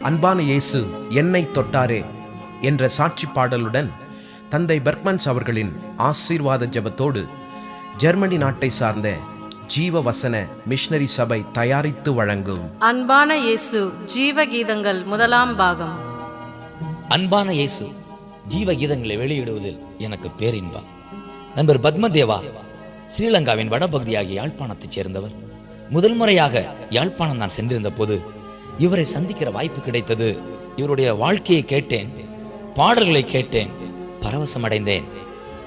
அன்பான இயேசு என்னை தொட்டாரே என்ற சாட்சி பாடலுடன் தந்தை பெர்க்மன்ஸ் அவர்களின் ஆசீர்வாத ஜெபத்தோடு ஜெர்மனி நாட்டை சார்ந்த ஜீவ வசன மிஷனரி சபை தயாரித்து வழங்கும் அன்பான இயேசு ஜீவ கீதங்கள் முதலாம் பாகம். அன்பான இயேசு ஜீவ கீதங்களை வெளியிடுவதில் எனக்கு பேரின்பம். நண்பர் பத்மதேவா ஸ்ரீலங்காவின் வடபகுதியாகிய யாழ்ப்பாணத்தைச் சேர்ந்தவர். முதல் முறையாக யாழ்ப்பாணம் நான் சென்றிருந்த போது இவரை சந்திக்கிற வாய்ப்பு கிடைத்தது. இவருடைய வாழ்க்கையை கேட்டேன், பாடல்களை கேட்டேன், பரவசமடைந்தேன்.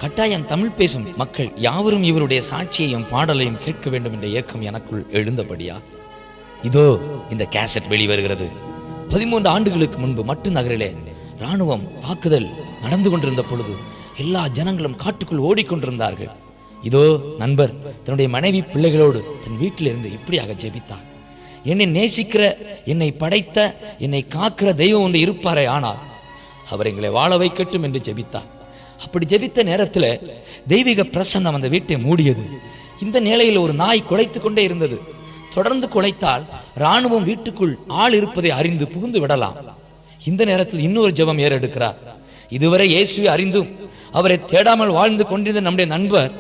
கட்டாயம் தமிழ் பேசும் மக்கள் யாவரும் இவருடைய சாட்சியையும் பாடலையும் கேட்க வேண்டும் என்ற இயக்கம் எனக்குள் எழுந்தபடியா இதோ இந்த கேசட் வெளிவருகிறது. 13 ஆண்டுகளுக்கு முன்பு மட்டு நகரிலே இராணுவம் தாக்குதல் நடந்து கொண்டிருந்த பொழுது எல்லா ஜனங்களும் காட்டுக்குள் ஓடிக்கொண்டிருந்தார்கள். இதோ நண்பர் தன்னுடைய மனைவி பிள்ளைகளோடு தன் வீட்டிலிருந்து இப்படியாக ஜெபித்தார். என்னை நேசிக்கிற, என்னை படைத்த, என்னை காக்கிற தெய்வம் ஒன்று இருப்பாரே, ஆனால் அவர் எங்களை வாழ வைக்கட்டும் என்று ஜெபித்தார். அப்படி ஜெபித்த நேரத்தில் தெய்வீக பிரசன்னம் அந்த வீட்டை மூடியது. இந்த நிலையில் ஒரு நாய் குலைத்து கொண்டே இருந்தது. தொடர்ந்து குலைத்தால் இராணுவம் வீட்டுக்குள் ஆள் இருப்பதை அறிந்து புகுந்து விடலாம். இந்த நேரத்தில் இன்னொரு ஜெபம் ஏறெடுக்கிறார். இதுவரை இயேசுவை அறிந்தும் அவரை தேடாமல் வாழ்ந்து கொண்டிருந்த நம்முடைய நண்பர்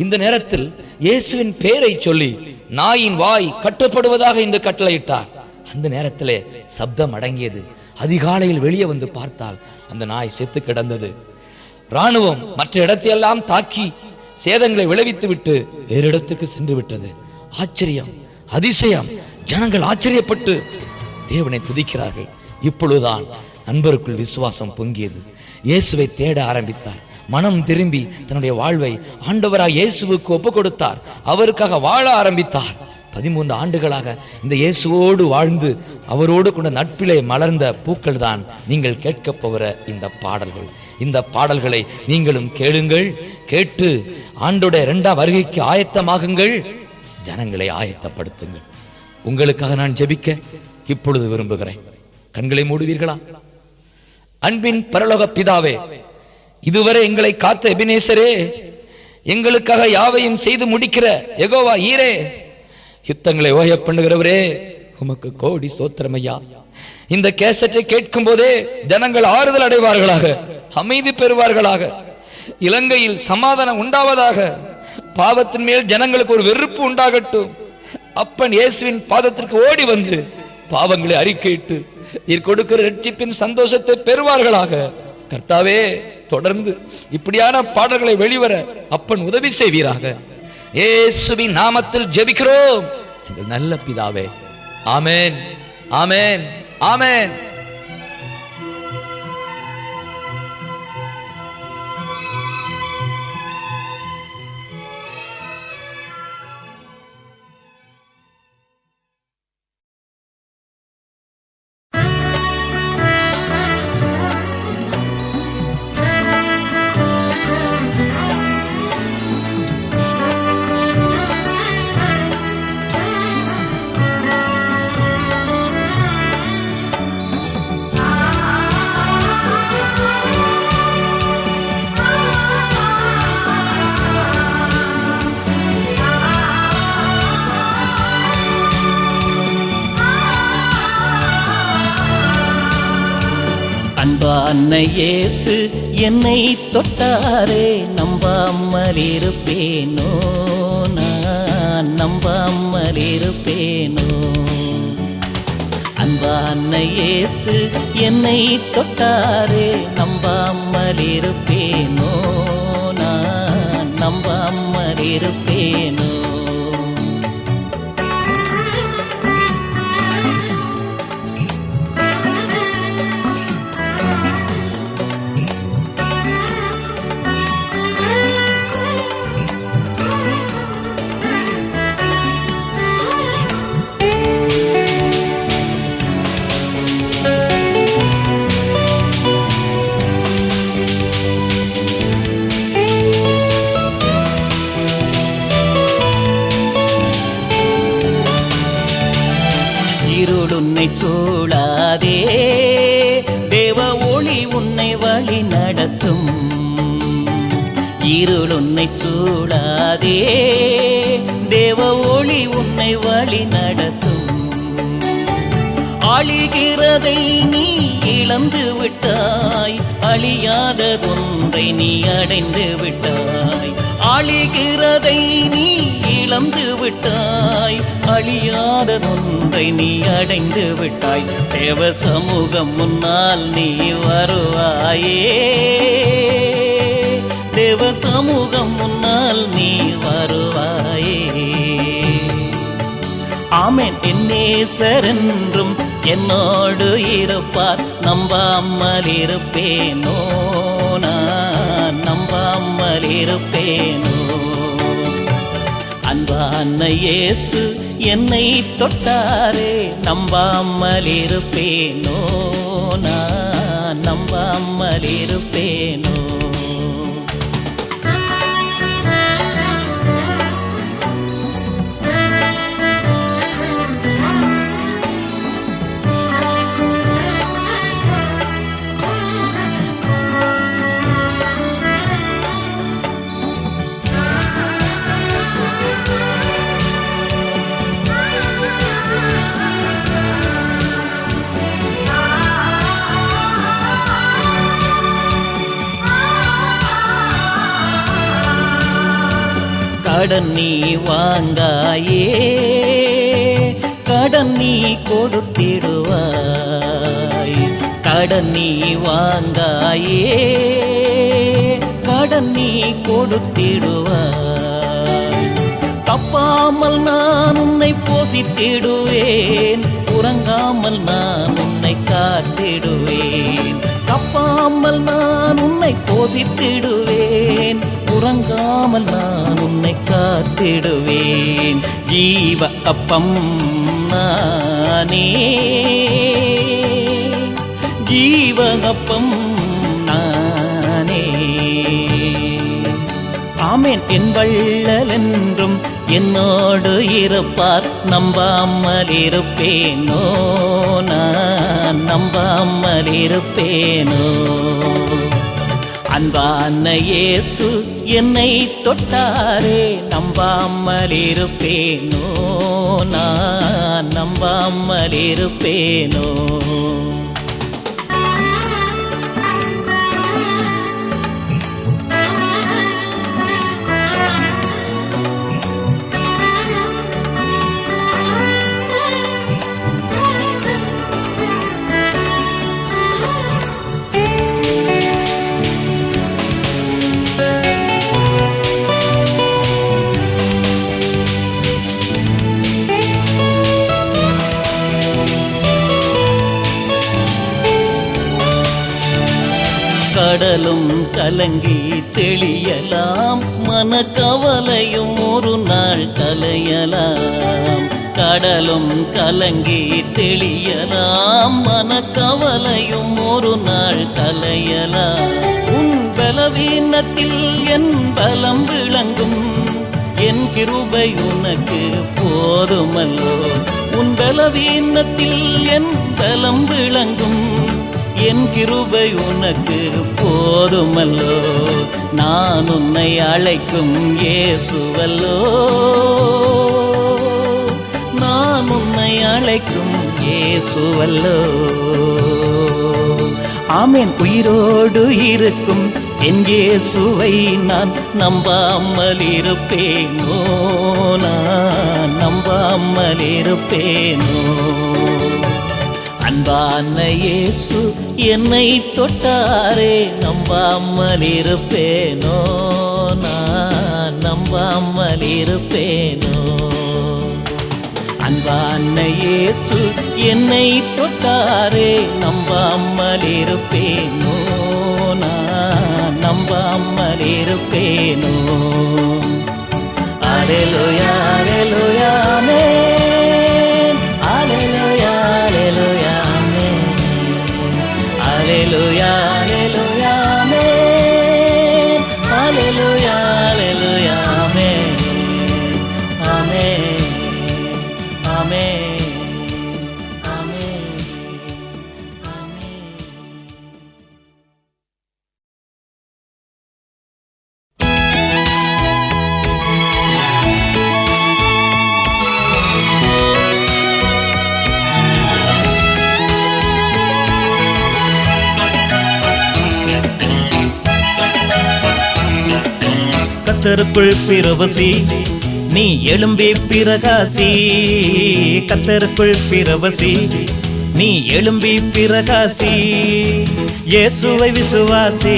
இந்த நேரத்தில் இயேசுவின் பெயரை சொல்லி நாயின் வாய் கட்டப்படுவதாக என்று கட்டளையிட்டார். அந்த நேரத்திலே சப்தம் அடங்கியது. அதிகாலையில் வெளியே வந்து பார்த்தால் அந்த நாய் செத்து கிடந்தது. இராணுவம் மற்ற இடத்தையெல்லாம் தாக்கி சேதங்களை விளைவித்து விட்டு வேறு இடத்துக்கு சென்று விட்டது. ஆச்சரியம், அதிசயம். ஜனங்கள் ஆச்சரியப்பட்டு தேவனை துதிக்கிறார்கள். இப்பொழுதுதான் நண்பருக்குள் விசுவாசம் பொங்கியது. இயேசுவை தேட ஆரம்பித்தார். மனம் திரும்பி தன்னுடைய வாழ்வை ஆண்டவராக இயேசுவுக்கு ஒப்பு கொடுத்தார். அவருக்காக வாழ ஆரம்பித்தார். 13 ஆண்டுகளாக இந்த இயேசுவோடு வாழ்ந்து அவரோடு கொண்ட நட்பிலே மலர்ந்த பூக்கள் தான் நீங்கள் கேட்க போகிற இந்த பாடல்கள். இந்த பாடல்களை நீங்களும் கேளுங்கள். கேட்டு ஆண்டோடைய 2ஆம் வருகைக்கு ஆயத்தமாகுங்கள். ஜனங்களை ஆயத்தப்படுத்துங்கள். உங்களுக்காக நான் ஜெபிக்க இப்பொழுது விரும்புகிறேன். கண்களை மூடுவீர்களா? அன்பின் பரலோக பிதாவே, இதுவரை எங்களை காத்த எபினேசரே, எங்களுக்காக யாவையும் செய்து முடிக்கிற யெகோவா ஈரே, யுத்தங்களை ஓய பண்ணுகிறவரே, உமக்கு கோடி சோத்திரம் ஐயா. இந்த கேசட்டை கேட்கும் போதே ஜனங்கள் ஆறுதல் அடைவார்களாக, அமைதி பெறுவார்களாக, இலங்கையில் சமாதானம் உண்டாவதாக, பாவத்தின் மேல் ஜனங்களுக்கு ஒரு வெறுப்பு உண்டாகட்டும். அப்பன் இயேசுவின் பாதத்திற்கு ஓடி வந்து பாவங்களை அறிக்கையிட்டு நீர் கொடுக்கிற ரட்சிப்பின் சந்தோஷத்தை பெறுவார்களாக. கர்த்தாவே, தொடர்ந்து இப்படியான பாடல்களை வெளிவர அப்பன் உதவி செய்வீராக. இயேசுவின் நாமத்தில் ஜெபிக்கிறோம் எங்கள் நல்ல பிதாவே. ஆமென், ஆமென், ஆமென். அன்பான இயேசு என்னை தொட்டாரே, நம்பாமல் இருப்பேனோ, நான் நம்பாமல் இருப்பேனோ. அன்பான இயேசு என்னை தொட்டாரே, நம்பாமல் இருப்பேனோ, நான் நம்பாமல் இருப்பேனோ. உன்னை சூழாதே, தேவ ஒளி உன்னை வழி நடத்தும். இருள் உன்னை சூழாதே, தேவ ஒளி உன்னை வழி நடத்தும். ஆளுகிறதை நீ இழந்து விட்டாய், அழியாததொன்றை நீ அடைந்து விட்டாய். ஆளுகிறதை நீ இழந்து விட்டாய், அழியாததொன்றை நீ அடைந்து விட்டாய். தேவ சமூகம் முன்னால் நீ வருவாயே, தேவ சமூகம் முன்னால் நீ வருவாயே. ஆமென். என் நேசர் என்றும் என்னோடு இருப்பார், நம்பாமல் இருப்பேனோ, நான் நம்பாமல் இருப்பேனோ. அன்பான இயேசு என்னை தொட்டாரே, நம்பாமல் இருப்பேனோ, நான் நம்பாமல் இருப்பேனோ. கடன் நீ வாங்காயே, கடன் நீ கொடுத்திடுவாய். கடன் நீ வாங்காயே, கடன் நீ கொடுத்திடுவாய். தப்பாமல் நான் உன்னை போஷித்திடுவேன், உறங்காமல் நான் உன்னை காத்திடுவேன். தப்பாமல் நான் உன்னை போஷித்திடுவேன், உறங்காமல் நான் உன்னை காத்திடுவேன். ஜீவ அப்பம் நானே, ஜீவ அப்பம் நானே. ஆமென். என் வள்ளல் என்றும் என்னோடு இருப்பார், நம்பாமல் இருப்பேனோ, நான் நம்பாமல் இருப்பேனோ. அன்பான இயேசு என்னை தொட்டாரே, நம்பாமல் இருப்பேனோ, நான் நம்பாமல் இருப்பேனோ. கடலும் கலங்கி தெளியலாம், மனக்கவலையும் ஒரு நாள் கலையலாம். கடலும் கலங்கி தெளியலாம், மனக்கவலையும் ஒரு நாள் கலையலாம். உன் பலவீனத்தில் என் பலம் விளங்கும், என் கிருபை உனக்கு போதுமல்லோ. உன் பலவீனத்தில் என் பலம் விளங்கும், என் கிருபை உனக்கு போதுமல்லோ. நான் உன்னை அழைக்கும் இயேசுவல்லோ, நான் உன்னை அழைக்கும் இயேசுவல்லோ. ஆமென். உயிரோடு இருக்கும் என் இயேசுவை நான் நம்பாமல் இருப்பேனோ, நான் நம்பாமல் இருப்பேனோ. அன்பான இயேசு என்னை தொட்டாரே, நம்பாமல் இருப்பேனோ, நான் நம்பாமல் இருப்பேனோ. அன்பான இயேசு என்னை தொட்டாரே, நம்பாமல் இருப்பேனோ, நான் நம்பாமல் இருப்பேனோ. அல்லேலூயா அல்லேலூயா ஆமென், அல்லேலூயா அல்லேலூயா ஆமென், அல்லேலூயா அல்லேலூயா ஆமென், அல்லேலூயா அல்லேலூயா ஆமென், ஆமென், ஆமென், ஆமென், ஆமென். கத்தருக்குள் பிரவசி, நீ எழும்பி பிரகாசி. கத்தருக்குள் பிரவசி, நீ எழும்பி பிரகாசி. இயேசுவை விசுவாசி,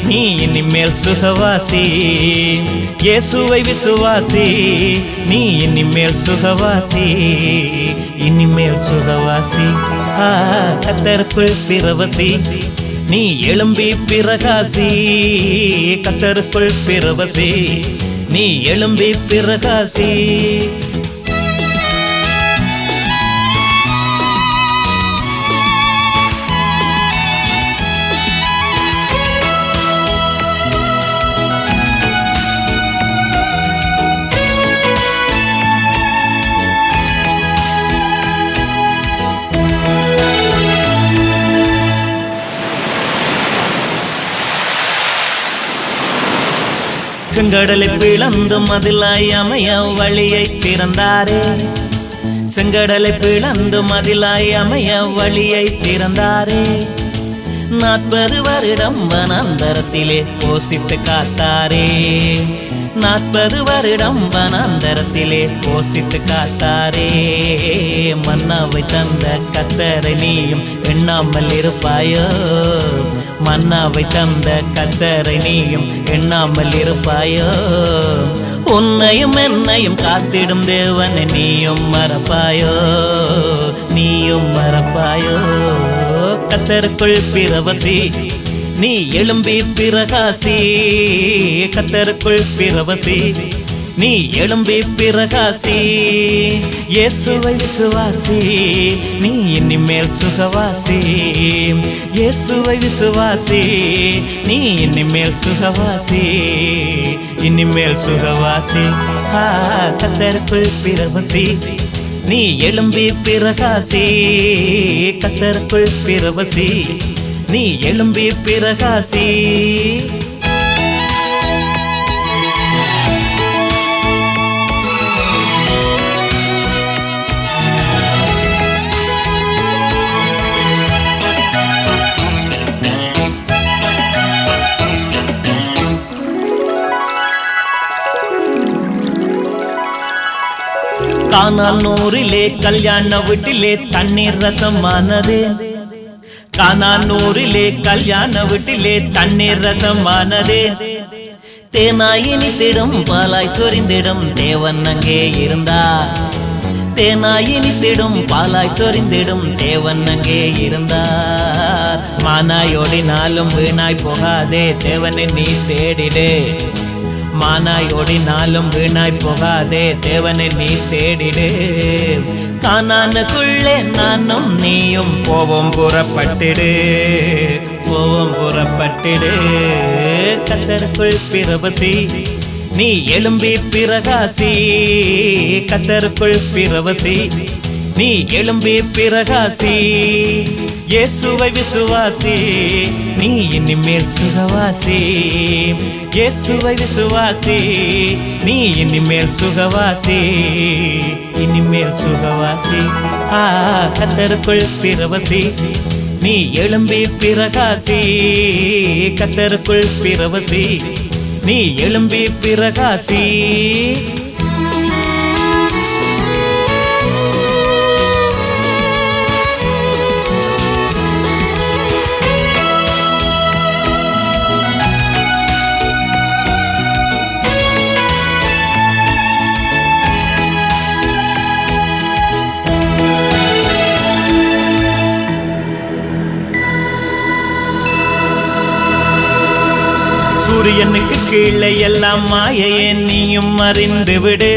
நீ இனிமேல் சுகவாசி. இயேசுவை விசுவாசி, நீ இனிமேல் சுகவாசி. இனிமேல் சுகவாசி. கத்தருக்குள் பிரவசி, நீ எழும்பி பிரகாசி. கத்தருக்குள் பிரவசி, நீ எழும்பி பிரகாசி. செங்கடலை பிளந்து மதிலாய் அமைய வழியை திறந்தாரே. செங்கடலை பிளந்து மதிலாய் அமைய வழியை திறந்தாரே. 40 வருடம் வனாந்தரத்திலே போசித்து காத்தாரே. 40 வருடம் வனாந்தரத்திலே போசித்து காத்தாரே. மன்னாவை தந்த கத்தரை நீயும் எண்ணாமல் இருப்பாயோ. மன்னாவை தந்த கத்தரை நீயும் எண்ணாமல் இருப்பாயோ. உன்னையும் என்னையும் காத்திடும் தேவனை நீயும் மறப்பாயோ. நீயும் மறப்பாயோ. கத்தருக்குள் பிரவசி, நீ எழும்பி பிரகாசி. கத்தருக்குள் பிரவசி, நீ எழும்பி பிரகாசி. இயேசுவை விசுவாசி, நீ இனிமேல் சுகவாசி. இயேசுவை விசுவாசி, நீ இனிமேல் சுகவாசி. இனிமேல் சுகவாசி. கத்தருக்குள் பிரவசி, நீ எழும்பி பிரகாசி. கத்தருக்குள் பிரவசி, நீ எழும்பி பிரகாசி. கானானூரிலே கல்யாண வீட்டிலே தண்ணீர் ரசமானதே. கானானூரிலே கல்யாண வீட்டிலே தண்ணீர் ரசமானதே. தேனாயினி திடும் பாலாய் சொரிந்திடும் தேவன் அங்கே இருந்தார். தேனாயினி திடும் பாலாய் சொரிந்திடும் தேவன் அங்கே இருந்தார். மானாயோடினாலும் வீணாய் போகாதே, தேவனை நீ தேடிடே. மானாயோடினாலும் வீணாய் போகாதே, தேவனை நீ தேடிடு. கானானுக்குள்ளே நானும் நீயும் போவோம் புறப்பட்டிடு. போவோம் புறப்பட்டிடு. கத்தருக்குள் பிரவசி, நீ எழும்பி பிரகாசி. கத்தருக்குள் பிரவசி, நீ எழும்பி பிரகாசி. இயேசுவை விசுவாசி, நீ இனிமேல் சுகவாசி. இயேசுவை விசுவாசி, நீ இனிமேல் சுகவாசி. இனிமேல் சுகவாசி. கத்தருக்குள் பிரவசி, நீ எழும்பி பிரகாசி. கத்தருக்குள் பிரவசி, நீ எழும்பி பிரகாசி. சூரியனுக்கு கீழே எல்லாம் மாயையே நீயும் அறிந்து விடு.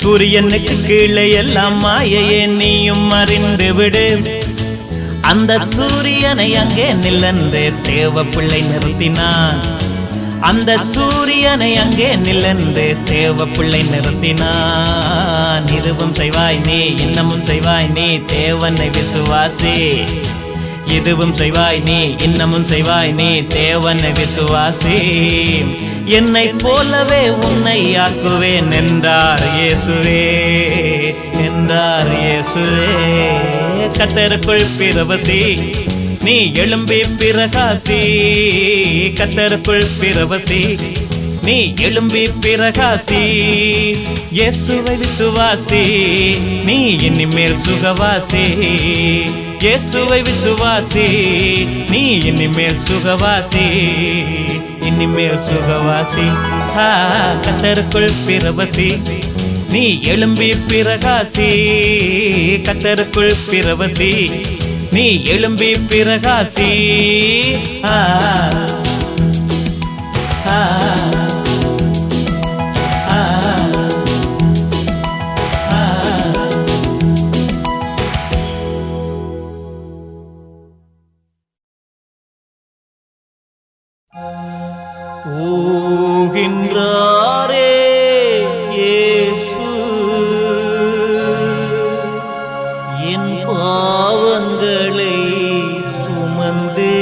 சூரியனுக்கு கீழே எல்லாம் மாயையே நீயும் அறிந்து விடு. அந்த சூரியனை அங்கே நில்லென்று தேவ பிள்ளை நிறுத்தினான். அந்த சூரியனை அங்கே நில்லென்று தேவ பிள்ளை நிறுத்தினான். இதுவும் செய்வாய் நீ, இன்னமும் செய்வாய் நீ, தேவனை விசுவாசி. இதுவும் செய்வாய் நீ, இன்னமும் செய்வாய் நீ, தேவனை விசுவாசி. என்னை போலவே உன்னை ஆக்குவேன் என்றார் இயேசுவே. என்றார் இயேசுவே. கத்தருக்குள் பிரவசி, நீ எழும்பி பிரகாசி. கத்தருக்குள் பிரவசி, நீ எழும்பி பிரகாசி. இயேசுவை விசுவாசி, நீ இனிமேல் சுகவாசி. இயேசுவை விசுவாசி, நீ இனிமேல் சுகவாசி. இனிமேல் சுகவாசி. கர்த்தருக்குள் பிரவசி, நீ எழும்பி பிரகாசி. கர்த்தருக்குள் பிரவசி, நீ எழும்பி பிரகாசி. போகின்றாரே இயேசு என் பாவங்களை சுமந்தே.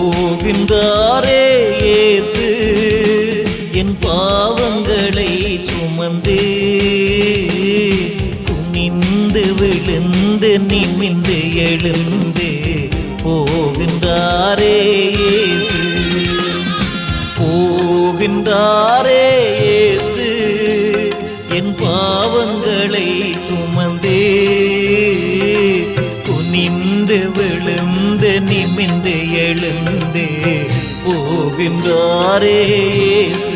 போகின்றாரே இயேசு என் பாவங்களை சுமந்தே. குனிந்து விழுந்து நிமிந்து எழுந்து போகின்றாரே இயேசு. போகின்றாரே இயேசு என் பாவங்களை சுமந்தே. குனிந்து விழுந்து நிமிந்து எழுந்து போகின்றாரே இயேசு.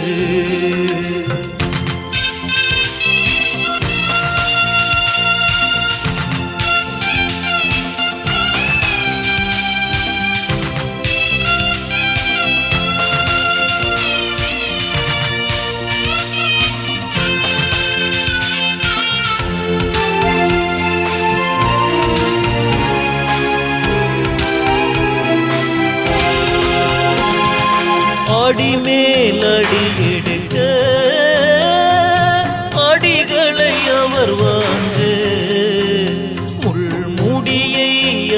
அடிமேல் அடி எடுக்க அடிகளை அவர் வாங்க. முள்முடியை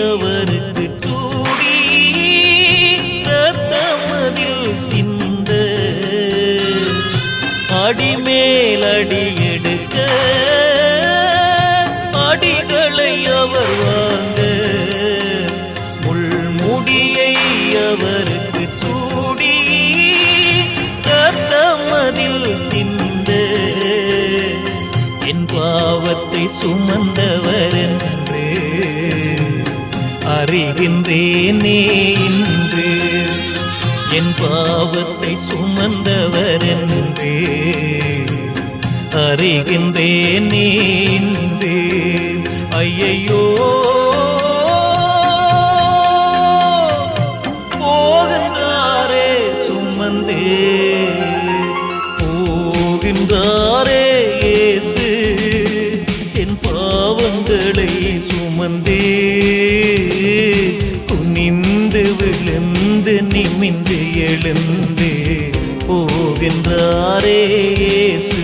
அவருக்கு சூடி ரத்தமதில் சிந்த. அடிமேல் அடி எடுக்க அடிகளை அவர் வாங்க. முள்முடியை அவருக்கு சூடி ரத்தமதில் சிந்த. என் பாவத்தை சுமந்தவர் என்று அறிகின்றேனே இன்று. என் பாவத்தை சுமந்தவர் என்று அறிகின்றேனே இன்று. ஐயையோ போகின்றாரே சுமந்தே. போகின்றாரே இயேசு என் பாவங்களை சுமந்தே. குனிந்து விழுந்து நிமிந்து எழுந்து போகின்றாரே இயேசு.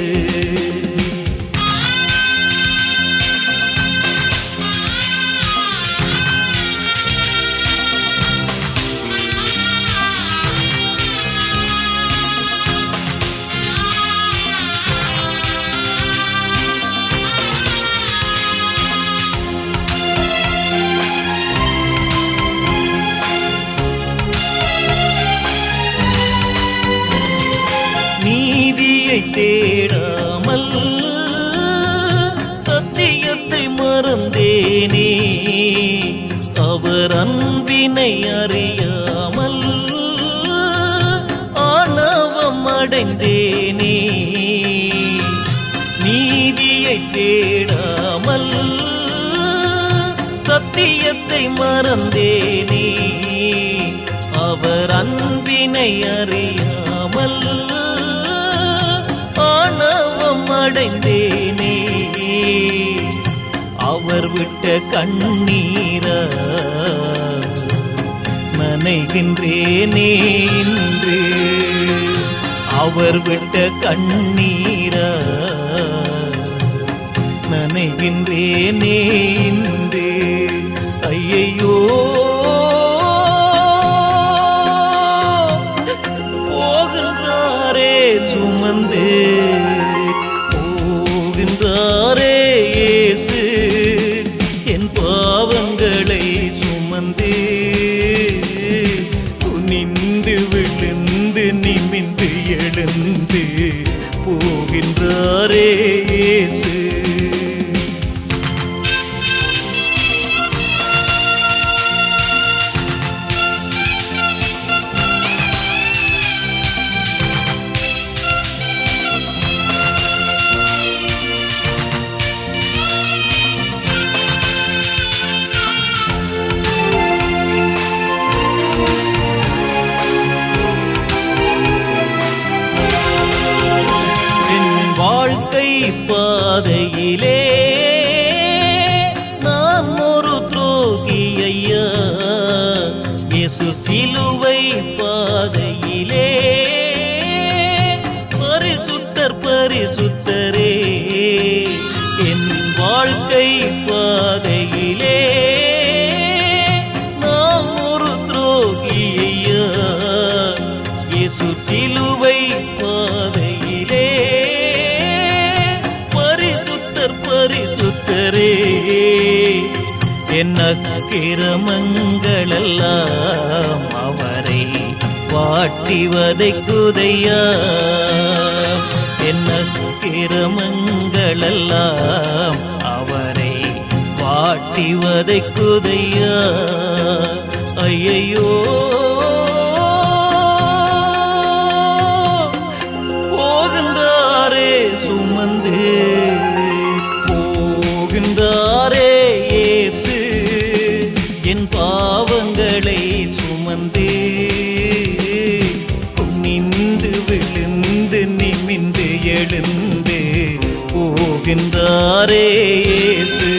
நீதியை தேடாமல் சத்தியத்தை மறந்தேனே. அவர் அன்பினை அறியாமல் ஆணவம் அடைந்தேனே. நீதியை தேடாமல் சத்தியத்தை மறந்தேனே. அவர் அன்பினை அறியாமல் ஆணவம் அடைந்தேனே. அவர் விட்ட கண்ணீரா நனைகின்றேனே இன்று அவர் விட்ட கண்ணீரா நனைகின்றேனே இன்று ஐயையோ போகின்றாரே சுமந்து போகின்றாரே இயேசு என் பாவங்களை சுமந்து குனிந்து விழுந்து நிமிந்து எழுந்து போகின்றாரே இயேசு. பாதையிலே நான் ஒரு துரோகி ஐயா, இயேசு சிலுவை பாதையிலே பரிசுத்தர் பரிசுத்தரே என் வாழ்க்கை பாதையிலே நான் ஒரு துரோகி ஐயா, இயேசு சிலுவை பாதையிலே பரிசுத்தரே என் அக்கிரமங்களெல்லாம் அவரை வாட்டி வதைக்குதையா, என் அக்கிரமங்களெல்லாம் அவரை வாட்டி வதைக்குதையா ஐயையோ போகின்றாரே சுமந்து போகின்றாரே இயேசு என் பாவங்களை சுமந்து குனிந்து விழுந்து நிமிந்து எழுந்து போகின்றாரே இயேசு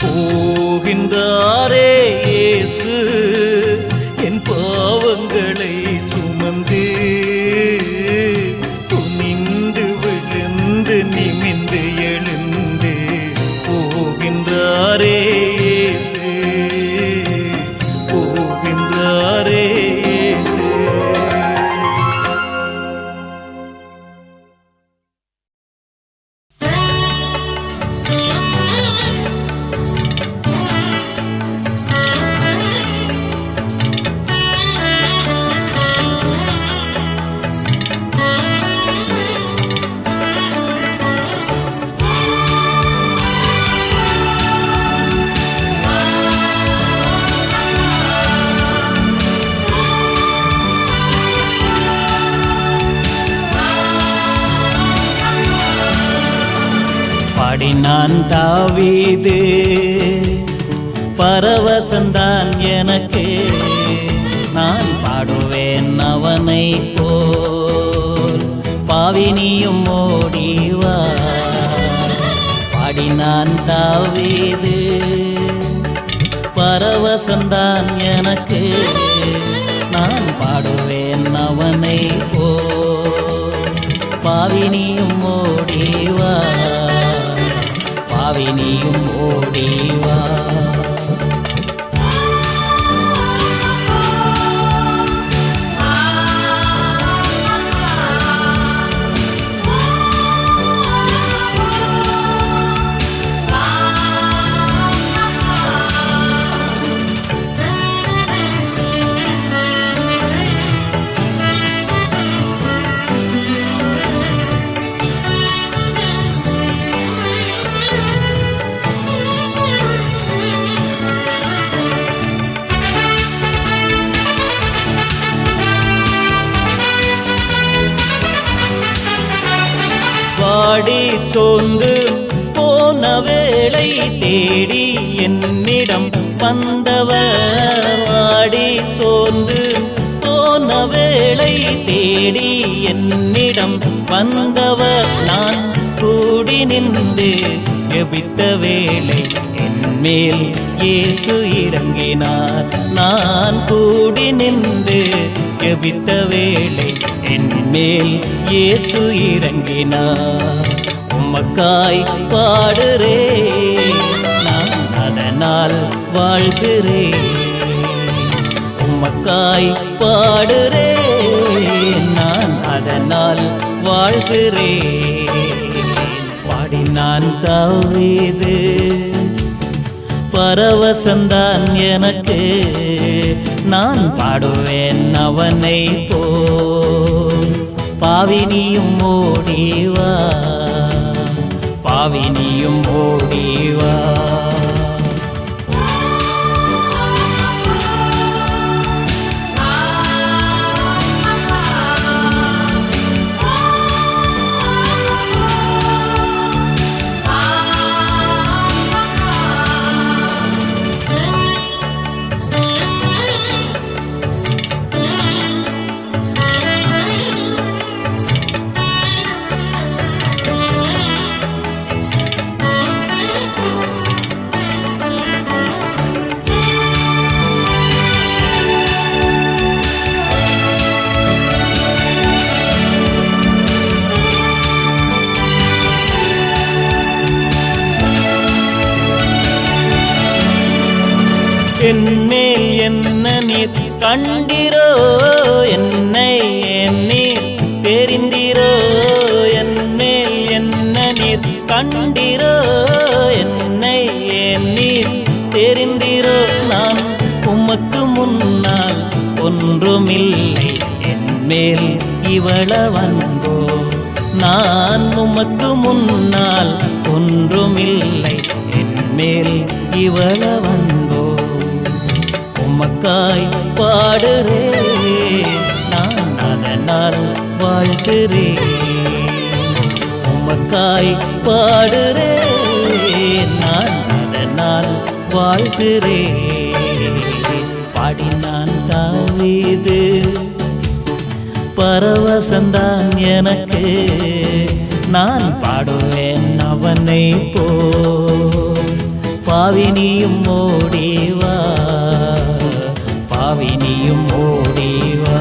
போகின்றாரே இயேசு என் பாவங்களை சுமந்து குனிந்து விழுந்து நிமிந்து எழுந்து போகின்றாரே இயேசு போகின்றாரே இயேசு. பாடினான் தாவீது பரவசந்தான் எனக்கு, நான் பாடுவேன் அவனை போல் பாவினியும் ஓடிவா. பாடினான் தாவீது பரவசந்தான் எனக்கு, நான் பாடுவேன் அவனை போல் பாவினியும் ஓடிவா, பாவினியும் ஓடிவா. வாடி சோர்ந்து போன வேளை தேடி என்னிடம் வந்தவர், வாடி சோர்ந்து போன வேளை தேடி என்னிடம் வந்தவர், நான் கூடி நின்று ஜெபித்த வேளை என்னை மேல் இயேசு இறங்கினார். நான் கூடி நின்று ஜெபித்த வேளை என் மேல் இயேசு இறங்கினார். உமக்காய் பாடுறேன், நான் அதனால் வாழ்கிறேன். உமக்காய் பாடுறேன், நான் அதனால் வாழ்கிறேன். பாடினான் தாவீது, பரவசந்தான் எனக்கு. நான் பாடுவேன் அவனை போல். பாவினியும் ஓடிவா, பாவினியும் ஓடிவா. என்மேல் என்ன நீர் கண்டிரோ, என்னை நீர் தெரிந்திரோ. என்மேல் என்ன நீர் கண்டிரோ, என்னை நீர் தெரிந்திரோ. நான் உமக்கு முன்னால் ஒன்றுமில்லை, என்மேல் இவள வந்தோ. நான் உமக்கு முன்னால் ஒன்றுமில்லை, என்மேல் இவள வந்தோ. உமக்காய் பாடுறேன், நான் அதனால் வாழ்கிறேன். உமக்காய் பாடுறேன், நான் அதனால் வாழ்கிறேன். பாடினான் தாவீது, பரவசந்தான் எனக்கு. நான் பாடுவேன் அவனை போல். பாவினியும் ஓடிவா, பாவினியும் ஓடிவா.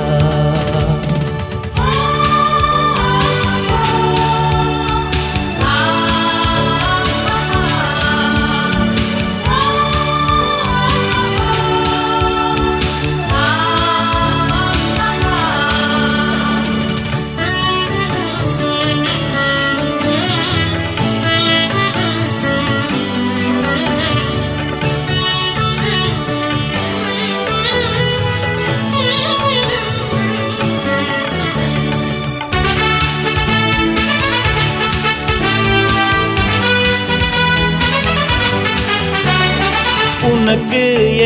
உனக்கு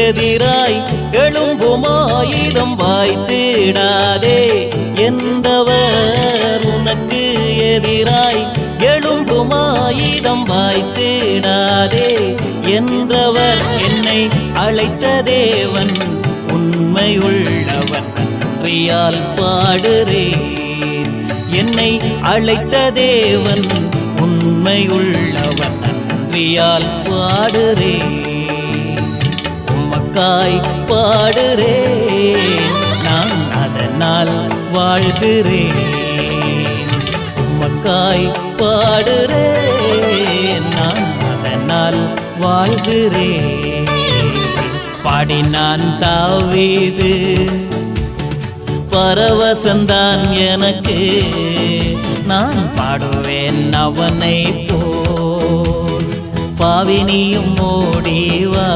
எதிராய் எழும்பும் ஆயுதம் வாய்த்திடாதே என்றவர். உனக்கு எதிராய் எழும்பும் ஆயுதம் வாய்த்திடாதே என்றவர். என்னை அழைத்த தேவன் உண்மையுள்ளவன், நன்றியால் பாடுறேன். என்னை அழைத்த தேவன் உண்மையுள்ளவன், நன்றியால் பாடுறேன். உமக்காய் பாடுறேன், நான் அதனால் வாழ்கிறேன். உமக்காய் பாடுறேன், நான் அதனால் வாழ்கிறேன். பாடினான் தாவீது, பரவசந்தான் எனக்கு. நான் பாடுவேன் அவனை போல். பாவினியும் ஓடிவா.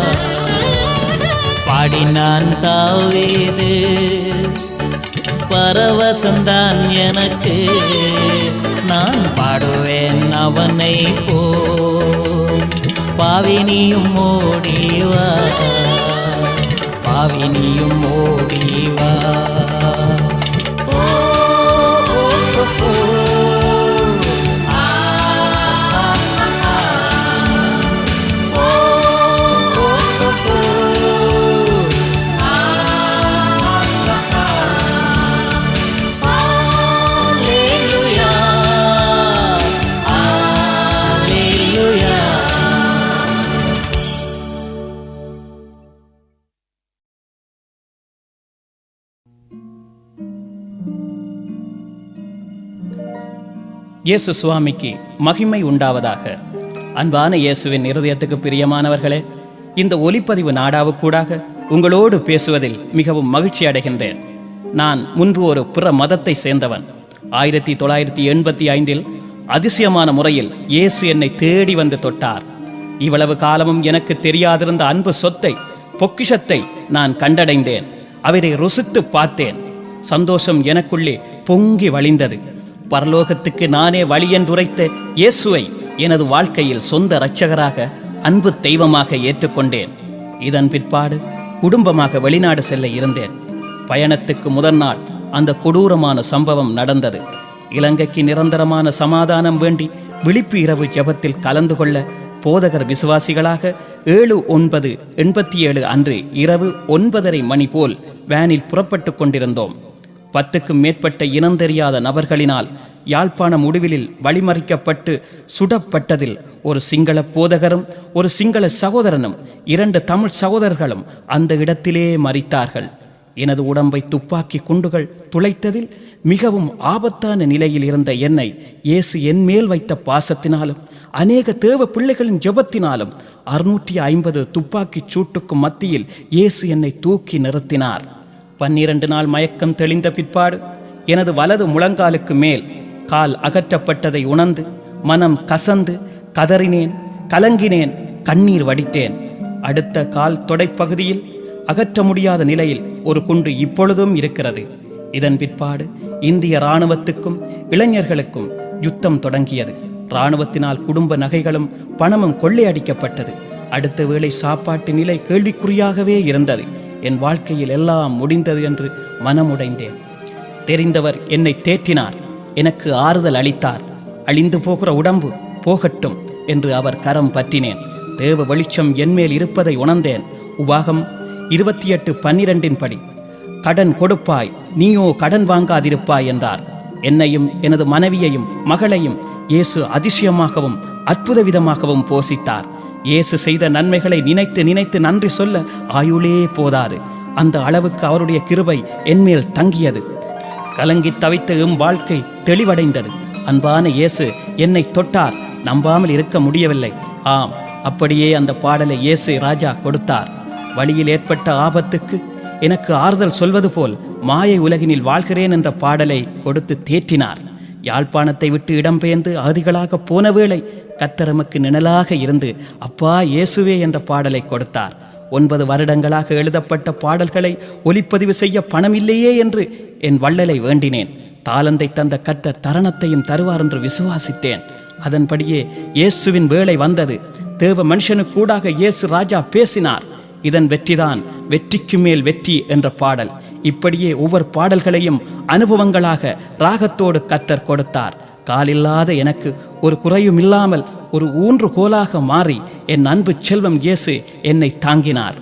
பாடினான் தாவீது, பரவசந்தான் எனக்கு. நான் பாடுவேன் அவனை போல். பாவினியும் ஓடிவா, பாவினியும் ஓடிவா. இயேசு சுவாமிக்கு மகிமை உண்டாவதாக. அன்பான இயேசுவின் இருதயத்துக்கு பிரியமானவர்களே, இந்த ஒலிப்பதிவு நாடாவுக்கூடாக உங்களோடு பேசுவதில் மிகவும் மகிழ்ச்சி அடைகின்றேன். நான் முன்பு ஒரு பிற மதத்தை சேர்ந்தவன். 1985 அதிசயமான முறையில் இயேசு என்னை தேடி வந்து தொட்டார். இவ்வளவு காலமும் எனக்கு தெரியாதிருந்த அன்பு சொத்தை, பொக்கிஷத்தை நான் கண்டடைந்தேன். அவரை ருசித்து பார்த்தேன். சந்தோஷம் எனக்குள்ளே பொங்கி வழிந்தது. பரலோகத்துக்கு நானே வழி என்றுரைத்த இயேசுவை எனது வாழ்க்கையில் சொந்த இரட்சகராக, அன்பு தெய்வமாக ஏற்றுக்கொண்டேன். இதன் பிற்பாடு குடும்பமாக வெளிநாடு செல்ல இருந்தேன். பயணத்துக்கு முதல் நாள் அந்த கொடூரமான சம்பவம் நடந்தது. இலங்கைக்கு நிரந்தரமான சமாதானம் வேண்டி விழிப்பு இரவு ஜெபத்தில் கலந்து கொள்ள போதகர் விசுவாசிகளாக 7/9/87 அன்று இரவு 9:30 மணி போல் வேனில் புறப்பட்டு கொண்டிருந்தோம். 10க்கும் மேற்பட்ட இனந்தெரியாத நபர்களினால் யாழ்ப்பாணம் உடுவிலில் வழிமறிக்கப்பட்டு சுடப்பட்டதில் ஒரு சிங்கள போதகரும் ஒரு சிங்கள சகோதரனும் 2 தமிழ் சகோதரர்களும் அந்த இடத்திலே மரித்தார்கள். எனது உடம்பை துப்பாக்கி குண்டுகள் துளைத்ததில் மிகவும் ஆபத்தான நிலையில் இருந்த என்னை இயேசு என் மேல் வைத்த பாசத்தினாலும் அநேக தேவ பிள்ளைகளின் ஜெபத்தினாலும் 650 துப்பாக்கி சூட்டுக்கு மத்தியில் இயேசு என்னை தூக்கி நிறுத்தினார். 12 நாள் மயக்கம் தெளிந்த பிற்பாடு எனது வலது முழங்காலுக்கு மேல் கால் அகற்றப்பட்டதை உணர்ந்து மனம் கசந்து கதறினேன், கலங்கினேன், கண்ணீர் வடித்தேன். அடுத்த கால் தொடைப்பகுதியில் அகற்ற முடியாத நிலையில் ஒரு குண்டு இப்பொழுதும் இருக்கிறது. இதன் பிற்பாடு இந்திய இராணுவத்துக்கும் இளைஞர்களுக்கும் யுத்தம் தொடங்கியது. இராணுவத்தினால் குடும்ப நகைகளும் பணமும் கொள்ளையடிக்கப்பட்டது. அடுத்த வேளை சாப்பாட்டு நிலை கேள்விக்குறியாகவே இருந்தது. என் வாழ்க்கையில் எல்லாம் முடிந்தது என்று மனமுடைந்தேன். தெரிந்தவர் என்னை தேற்றினார், எனக்கு ஆறுதல் அளித்தார். அழிந்து போகிற உடம்பு போகட்டும் என்று அவர் கரம் பற்றினேன். தேவ வெளிச்சம் என்மேல் இருப்பதை உணர்ந்தேன். உபாகம் 28:12 படி, கடன் கொடுப்பாய், நீயோ கடன் வாங்காதிருப்பாய் என்றார். என்னையும் எனது மனைவியையும் மகளையும் இயேசு அதிசயமாகவும் அற்புத விதமாகவும் போஷித்தார். இயேசு செய்த நன்மைகளை நினைத்து நினைத்து நன்றி சொல்ல ஆயுளே போதாது. அந்த அளவுக்கு அவருடைய கிருபை என்மேல் தங்கியது. கலங்கி தவித்த வாழ்க்கை தெளிவடைந்தது. அன்பான இயேசு என்னை தொட்டார். நம்பாமல் இருக்க முடியவில்லை. ஆம், அப்படியே அந்த பாடலை இயேசு ராஜா கொடுத்தார். வழியில் ஏற்பட்ட ஆபத்துக்கு எனக்கு ஆறுதல் சொல்வது போல் மாயை உலகினில் வாழ்கிறேன் என்ற பாடலை கொடுத்து தேற்றினார். யாழ்ப்பாணத்தை விட்டு இடம்பெயர்ந்து அகதிகளாக போன வேளை கர்த்தரமக்கு நிழலாக இருந்து அப்பா இயேசுவே என்ற பாடலை கொடுத்தார். 9 வருடங்களாக எழுதப்பட்ட பாடல்களை ஒலிப்பதிவு செய்ய பணம் இல்லையே என்று என் வள்ளலை வேண்டினேன். தாளந்தை தந்த கர்த்தர் தருணத்தையும் தருவார் என்று விசுவாசித்தேன். அதன்படியே இயேசுவின் வேளை வந்தது. தேவ மனுஷனுக்கூடாக இயேசு ராஜா பேசினார். இதன் வெற்றிதான் வெற்றிக்கு மேல் வெற்றி என்ற பாடல். இப்படியே ஒவ்வொரு பாடல்களையும் அனுபவங்களாக ராகத்தோடு கர்த்தர் கொடுத்தார். காலில்லாத எனக்கு ஒரு குறையும் இல்லாமல் ஒரு ஊன்றுகோலாக மாறி என் அன்பு செல்வம் இயேசு என்னை தாங்கினார்.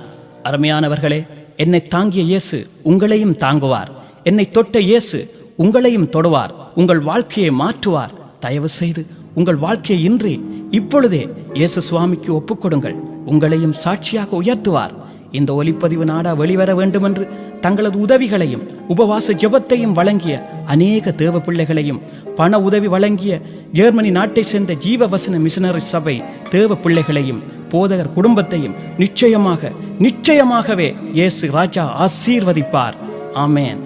அருமையானவர்களே, என்னை தாங்கிய இயேசு உங்களையும் தாங்குவார். என்னை தொட்ட இயேசு உங்களையும் தொடுவார். உங்கள் வாழ்க்கையை மாற்றுவார். தயவு செய்து உங்கள் வாழ்க்கையை இன்றி இப்பொழுதே இயேசு சுவாமிக்கு ஒப்புக்கொடுங்கள். உங்களையும் சாட்சியாக உயர்த்துவார். இந்த ஒலிப்பதிவு நாடா வெளிவர வேண்டுமென்று தங்களது உதவிகளையும் உபவாச ஜெபத்தையும் வழங்கிய அநேக தேவ பிள்ளைகளையும் பண உதவி வழங்கிய ஜெர்மனி நாட்டை சேர்ந்த ஜீவவசன மிஷனரி சபை தேவ பிள்ளைகளையும் போதகர் குடும்பத்தையும் நிச்சயமாகவே இயேசு ராஜா ஆசீர்வதிப்பார். ஆமேன்,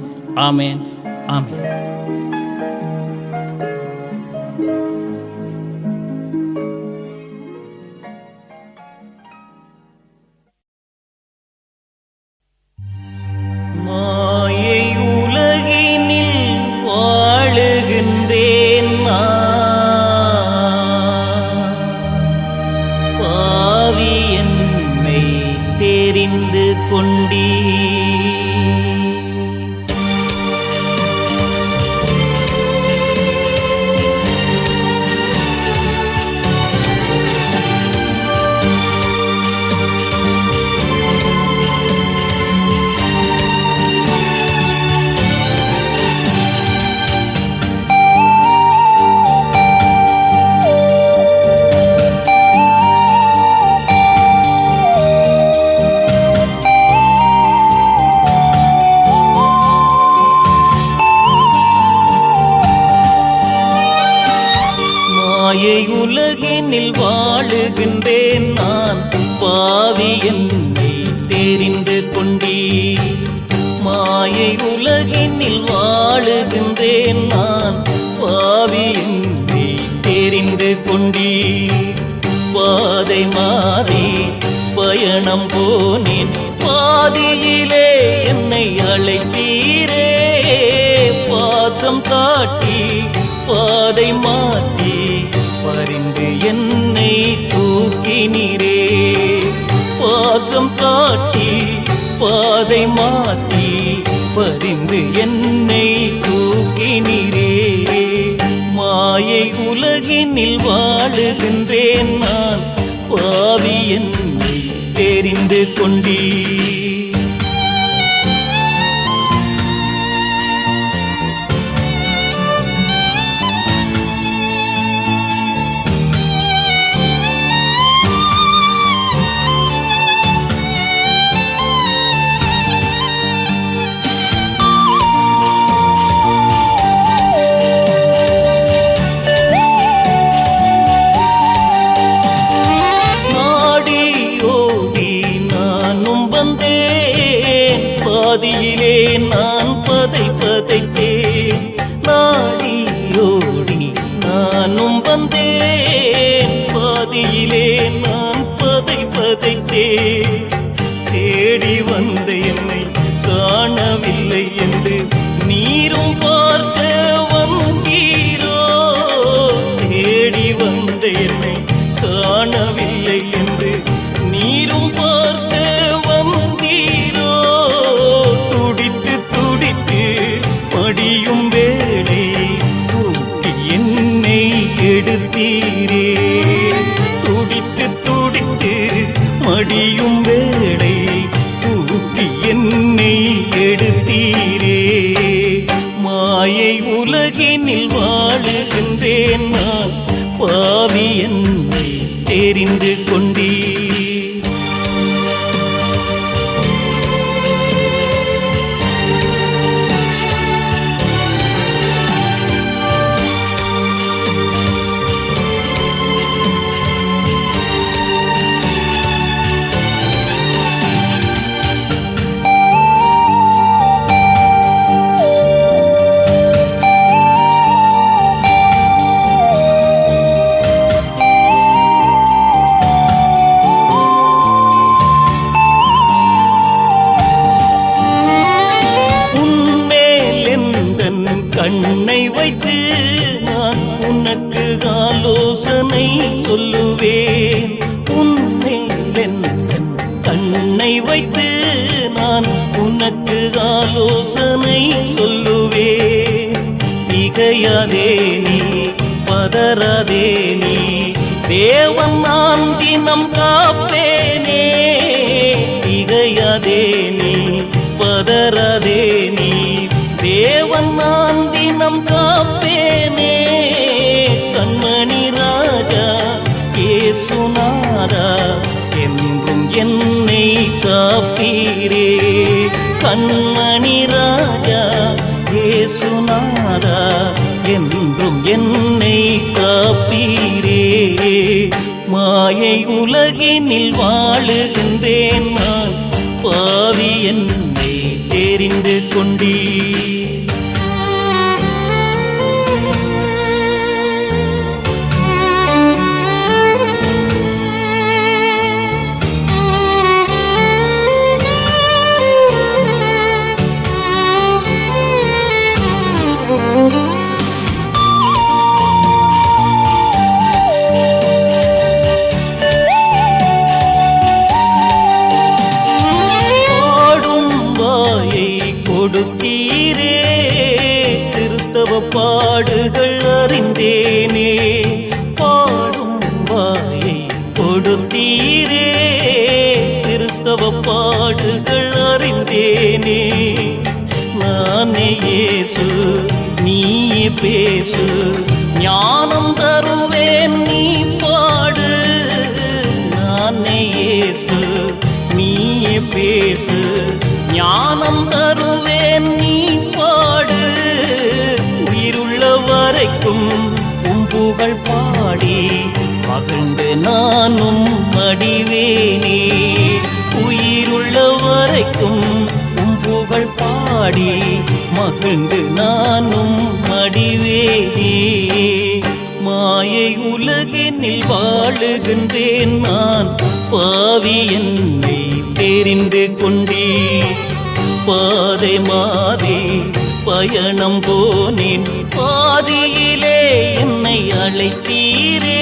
ஆமேன், ஆமேன். மாயை உலகினில் வாழுகின்றேன் பாவி என்னை தெரிந்து கொண்டீ வாழுகின்றேன் நான் பாவி என்னை தெரிந்து கொண்டீ மாயை உலகினில் வாழுகின்றேன் நான் பாவி என்னை தெரிந்து கொண்டீ பாதை மாறி பயணம் போனேன் பாதியிலே என்னை அழைத்தீரே பாசம் காட்டி பாதை மாற்றி பரிந்து என்னை தூக்கினீரே பாசம் காட்டி பாதை மாற்றி பரிந்து என்னை தூக்கினீரே மாயை உலகினில் வாழுகின்றேன் நான் பாவி என்னை தெரிந்து கொண்டீ பாதியிலே நான் பதைத்தேன் நாடியோடி நானும் வந்தேன் பாதியிலே நான் பதைத்தேன் தேடி வந்த என்னை காணவில்லை என்று நீரும் பார்க்க வந்தீரோ தேடி வந்த என்னை காணவில்லை என்று நீரும் பார்க்க வந்தீரோ துடித்து துடித்து மடியும் வேளை தூக்கி என்னை எடுத்தீரே துடித்து துடித்து மடியும் வேளை தூக்கி என்னை எடுத்தீரே மாயை உலகினில் வாழுகின்றேன் நான் பாவி என்னை தெரிந்து கொண்டீ கண்ணை வைத்து நான் உனக்கு ஆலோசனை சொல்லுவேன் உன்மேல் கண்ணை வைத்து நான் உனக்கு ஆலோசனை சொல்லுவேன் திகையாதே நீ பதறாதே நீ தேவன் நான் தினம் காப்பேனே திகையாதே நீ பதறாதே நீ தேவன் நான் தினம் காப்பேனே கண்மணி ராஜா இயேசுநாதா என்றும் என்னை காப்பீரே கண்மணி ராஜா இயேசுநாதா என்றும் என்னை காப்பீரே மாயை உலகினில் வாழுகின்றேன் நான் பாவி என்னை தெரிந்து கொண்டீ கொடுத்தீரே திருத்தவ பாடுகள் அறிந்தேனே பாடும் வாயை கொடுத்தீரே திருத்தவ பாடுகள் அறிந்தேனே நானே இயேசு நீயே பேசு ஞானம் தருவேன் நீ பாடு நானே இயேசு நீயே பேசு ஞானம் தருவேன் நீ பாடு உயிருள்ள வரைக்கும் புகழ் பாடி மகிழ்ந்து நானும் மடிவேனே. உயிருள்ள வரைக்கும் உம் புகழ் பாடி மகிழ்ந்து நானும் மடிவேனே. மாயை உலகினில் வாழுகின்றேன் நான், பாவி என்னை தெரிந்து கொண்டே. பாதை மாறி பயணம் போனேன், பாதியிலே என்னை அழைத்தீரே.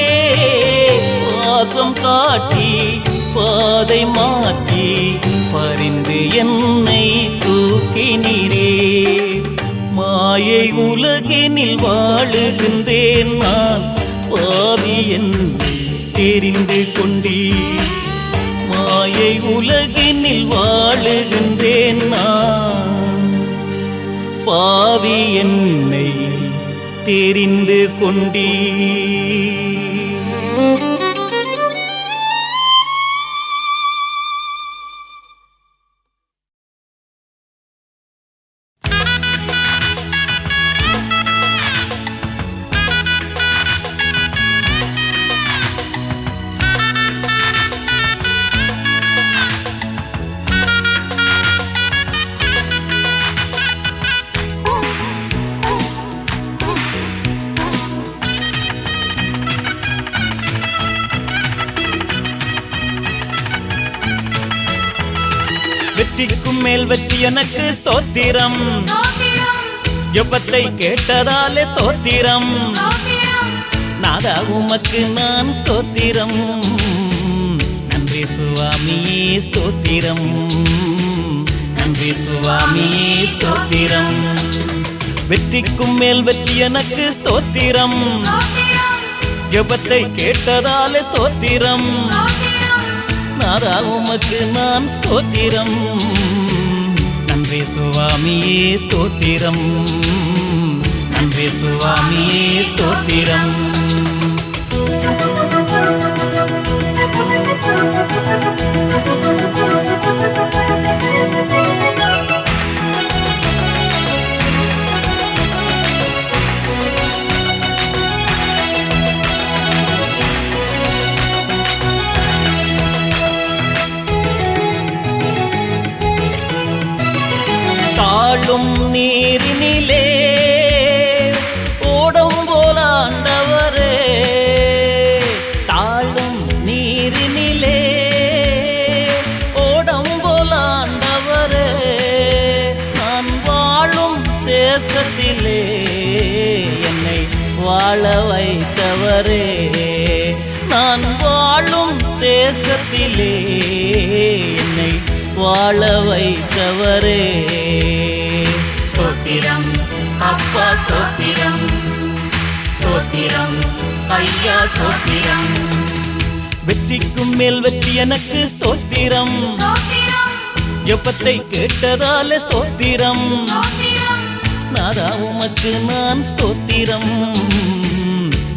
பாசம் காட்டி பாதை மாற்றி பரிந்து என்னை தூக்கினீரே. மாயை உலகினில் வாழுகின்றேன் நான், பாவி என்னை தெரிந்து கொண்டே. மாயை உலகினில் வாழுகின்றேன் நான், பாவி என்னை தெரிந்து கொண்டே. வெற்றிக்கும் மேல் வெற்றி எனக்கு ஸ்தோத்திரம், ஜெபத்தை கேட்டதாலே ஸ்தோத்திரம். நாதா உமக்கு நான் ஸ்தோத்திரம், நன்றி சுவாமியே ஸ்தோத்திரம், நன்றி சுவாமியே ஸ்தோத்திரம். வெற்றிக்கும் மேல் வெற்றி எனக்கு ஸ்தோத்திரம், ஜெபத்தை கேட்டதாலே ஸ்தோத்திரம். நாதா உமக்கு நான் ஸ்தோத்திரம், நன்றி சுவாமியே ஸ்தோத்திரம், நன்றி சுவாமியே ஸ்தோத்திரம். தாழும் நீரினிலே ஓடும் போல ஆண்டவரே, தாழும் நீரினிலே ஓடும் போல ஆண்டவரே. நான் வாழும் தேசத்திலே என்னை வாழ வைத்தவரே, நான் வாழும் தேசத்திலே என்னை வாழ வைத்தவரே. ஸ்தோத்திரம் அப்பா ஸ்தோத்திரம், ஸ்தோத்திரம் ஐயா ஸ்தோத்திரம். வெற்றிக்கும் மேல் வெற்றி எனக்கு ஸ்தோத்திரம், ஜெபத்தை கேட்டதாலே ஸ்தோத்திரம். நாதா உமக்கு நான் ஸ்தோத்திரம்,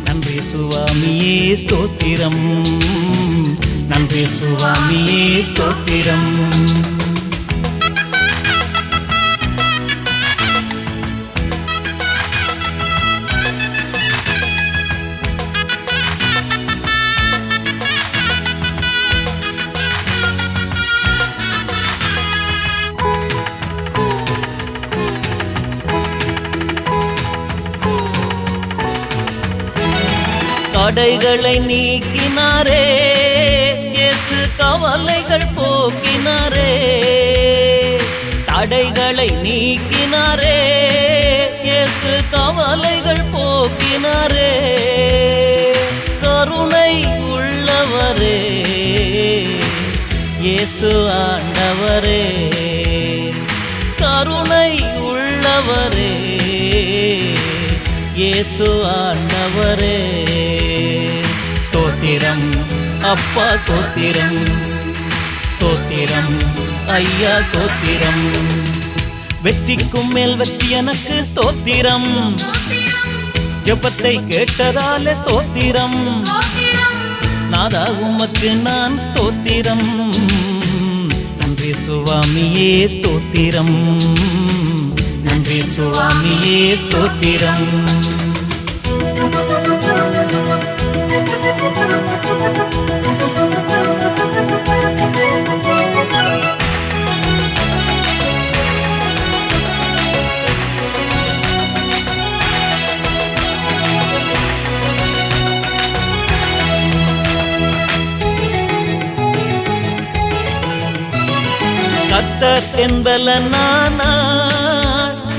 நன்றி சுவாமியே ஸ்தோத்திரம், நன்றி சுவாமியே ஸ்தோத்திரம். தடைகளை நீக்கினாரே இயேசு, கவலைகள் போக்கினாரே. தடைகளை நீக்கினாரே இயேசு, கவலைகள் போக்கினாரே. கருணை உள்ளவரே இயேசு ஆண்டவரே, கருணை உள்ளவரே இயேசு ஆண்டவரே. ஸ்தோத்திரம் அப்பா ஸ்தோத்திரம், ஸ்தோத்திரம் ஐயா ஸ்தோத்திரம். வெற்றிக்கும் மேல் வெற்றி எனக்கு ஸ்தோத்திரம், ஜெபத்தை கேட்டதாலே ஸ்தோத்திரம். நாதா உமக்கு நான் ஸ்தோத்திரம், நன்றி சுவாமியே ஸ்தோத்திரம், நன்றி சுவாமியே ஸ்தோத்திரம். கர்த்தர் என்பலனானா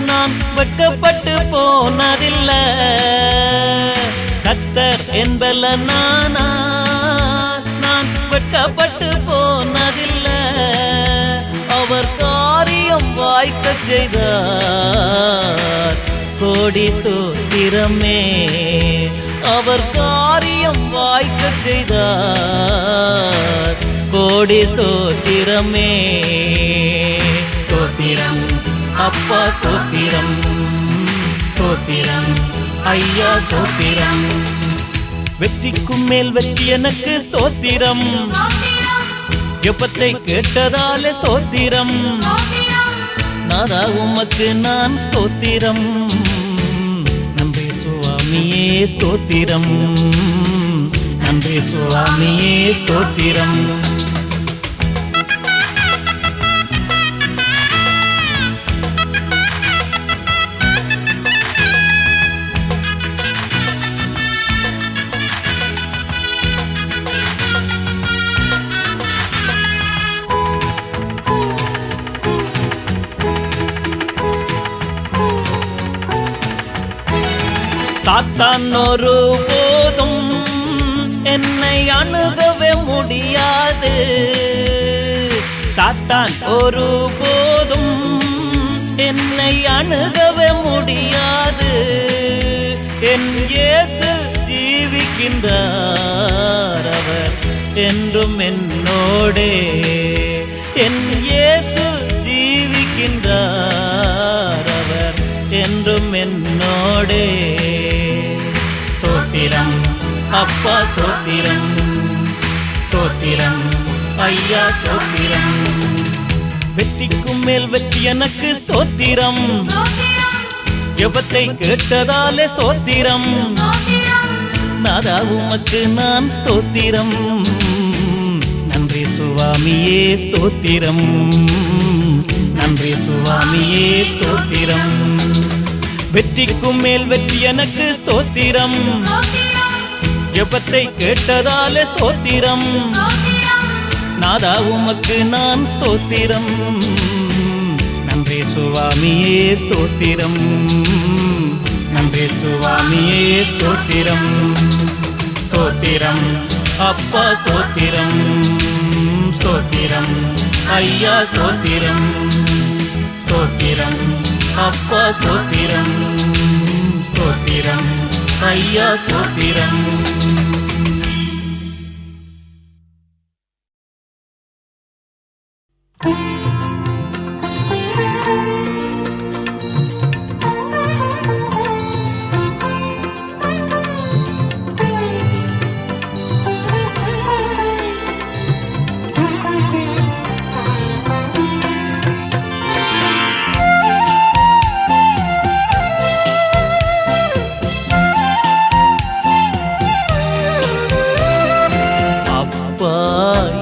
நான் வெட்கப்பட்டு போனதில்லை. கர்த்தர் என்பலனானா நான் வெட்கப்பட்டு போனதில்லை. அவர் காரியம் வாய்க்கச் செய்தார், கோடி ஸ்தோத்திரமே. அவர் காரியம் வாய்க்கச் செய்தார், கோடி ஸ்தோத்திரமே. ஸ்தோத்திரம் அப்பா, ஸ்தோத்திரம் ஸ்தோத்திரம் ஐயா, ஸ்தோத்திரம். வெற்றிக்கும் மேல் வெற்றி எனக்கு ஸ்தோத்திரம். ஜெபத்தை கேட்டதாலே ஸ்தோத்திரம். நாதா உமக்கு நான் ஸ்தோத்திரம். நன்றி சுவாமியே ஸ்தோத்திரம். நன்றி சுவாமியே ஸ்தோத்திரம். சாத்தான் ஒரு போதும் என்னை அணுகவே முடியாது. சாத்தான் ஒரு போதும் என்னை அணுகவே முடியாது. என் இயேசு ஜீவிக்கின்றார், அவர் என்றும் என்னோடே. என் இயேசு ஜீவிக்கின்றார், அவர் என்றும் என்னோடே. ஸ்தோத்திரம் அப்பா, ஸ்தோத்திரம் ஸ்தோத்திரம் ஐயா, ஸ்தோத்திரம். வெற்றிக்கும் மேல் வெற்றி எனக்கு ஸ்தோத்திரம். ஜெபத்தை கேட்டதாலே ஸ்தோத்திரம். நாதா உமக்கு நான் ஸ்தோத்திரம். நன்றி சுவாமியே ஸ்தோத்திரம். நன்றி சுவாமியே ஸ்தோத்திரம். வெற்றிக்கும் மேல் வெற்றி எனக்கு ஸ்தோத்திரம். ஜெபத்தை கேட்டதாலே ஸ்தோத்திரம். நாதா உமக்கு நான் ஸ்தோத்திரம். நன்றி சுவாமியே ஸ்தோத்திரம். நன்றி சுவாமியே ஸ்தோத்திரம். ஸ்தோத்திரம் அப்பா, ஸ்தோத்திரம் ஸ்தோத்திரம் ஐயா, ஸ்தோத்திரம். ஸ்தோத்திரம் அப்பா, ஸ்தோத்திரம் ஸ்தோத்திரம் ஐயா, ஸ்தோத்திரம்.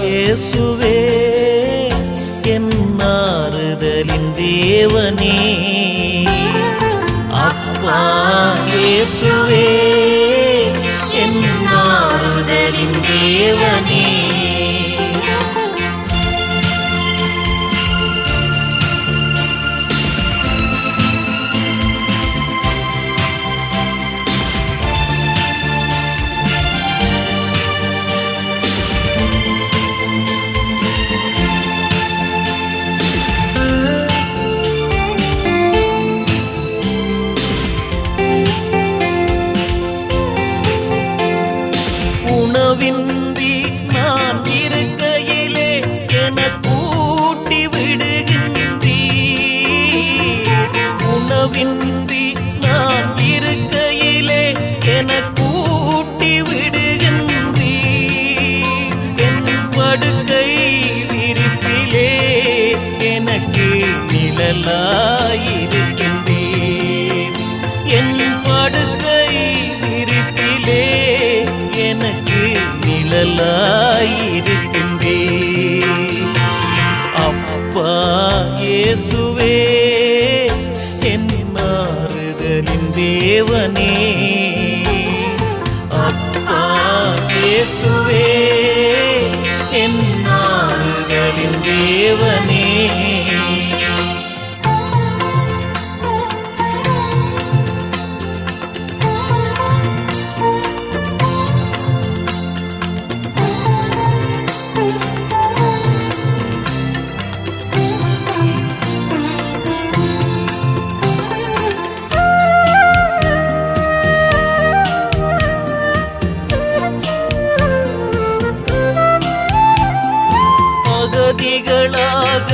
இயேசுவே என் ஆறுதலின் தேவனே. அப்பா இயேசுவே என் ஆறுதலின் தேவனே. உணவின்றி நான் இருக்கையிலே எனக்கூட்டி விடுகின்றீர். உணவின்றி நான் இருக்கையிலே எனக்கூட்டி விடுகின்றீர். என் படுக்கை விரிப்பிலே எனக்கு நிழலாயிருக்கின்றீர். என் படுக்கை விரிப்பிலே எனக்கு ஆறுதலாயிருக்கின்றே. அப்பா இயேசுவே என் ஆறுதலின் தேவனே. அப்பா இயேசுவே என் ஆறுதலின் தேவனே. அகதிகளாக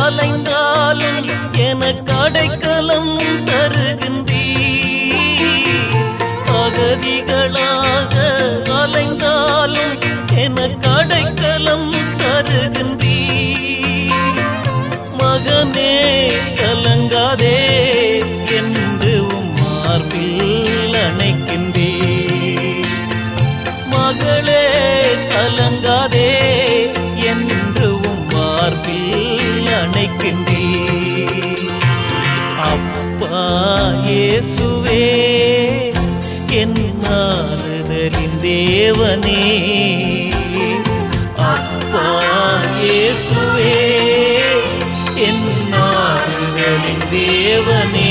அலைந்தாலும் எனக்கு அடைக்கலம் தருகின்றீர். அகதிகளாக அலைந்தாலும் எனக்கு அடைக்கலம் தருகின்றீர். மகனே கலங்காதே என்று உம் மார்பில் அணைக்கின்றீர். மகளே கலங்காதே என்று உம் மார்பில் அணைக்கின்றீர். அப்பா இயேசுவே என் ஆறுதலின் தேவனே. அப்பா இயேசுவே என் ஆறுதலின் தேவனே.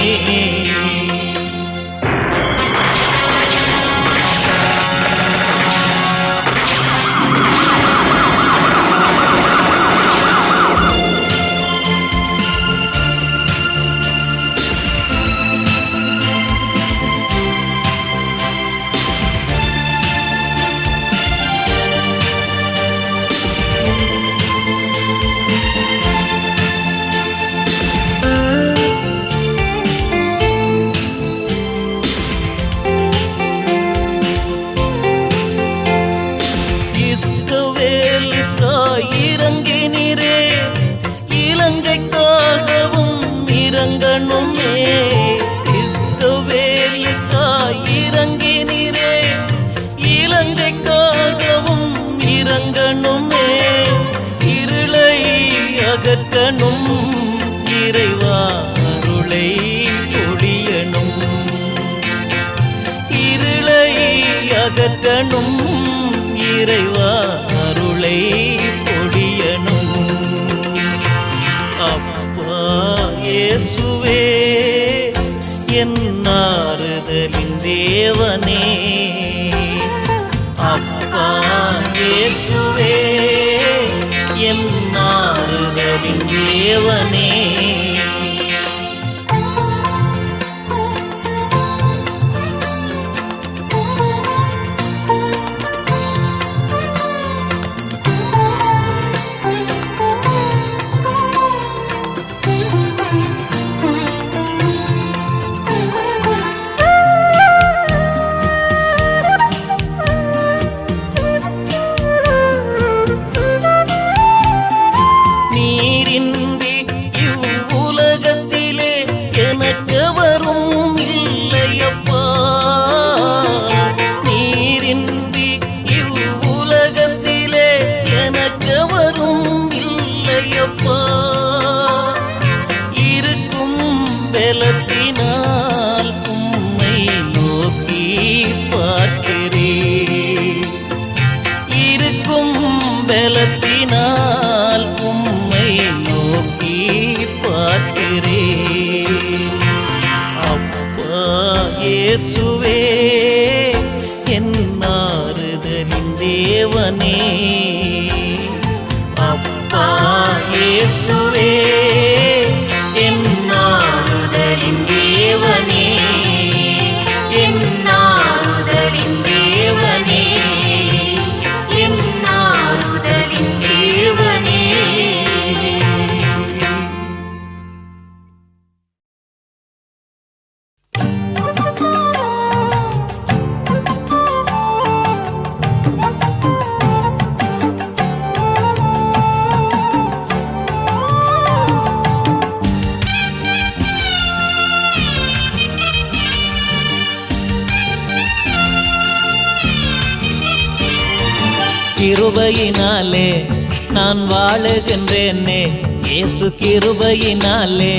இறங்கினீரே, இலங்கைக்காகவும் இறங்கணுமே. இஸ்ரவேலுக்காய் இறங்கினீரே, இலங்கைக்காகவும் இறங்கணுமே. இருளை அகற்றணும் இறைவா, அருளை பொழியணும். இருளை அகற்றணும் இறைவா, அருளை பொழியணும். அப்பா இயேசுவே என் ஆறுதலின் தேவனே. அப்பா இயேசுவே என் ஆறுதலின் தேவனே. நீரின்றி இவ்வுலகத்திலே எனக்கெவரும் இல்லையப்பா. நீரின்றி இவ்வுலகத்திலே எனக்கெவரும் இல்லையப்பா. இருக்கும் பலத்தினால் உம்மை நோக்கி பார்க்கிறேன். இருக்கும் பலத்தினால் உம்மை நோக்கி பார்க்கிறேன். அப்பா இயேசுவே என் ஆறுதலின் தேவனே. அப்பா இயேசுவே என் ஆறுதலின் தேவனே. என் ஆறுதலின் தேவனே. என் ஆறுதலின் தேவனே. கிருபையினாலே நான் வாழுகின்றேனே, இயேசு கிருபையினாலே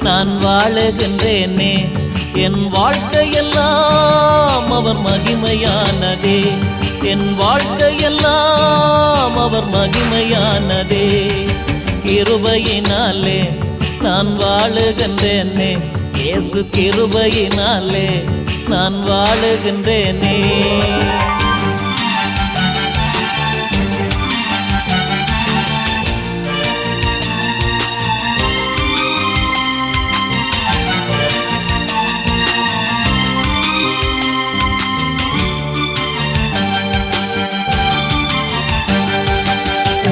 நான் வாழுகின்றேனே. என் வாழ்க்கையெல்லாம் அவர் மகிமையானதே, என் வாழ்க்கையெல்லாம் அவர் மகிமையானதே. கிருபையினாலே நான் வாழுகின்றேனே, இயேசு கிருபையினாலே நான் வாழுகின்றேனே.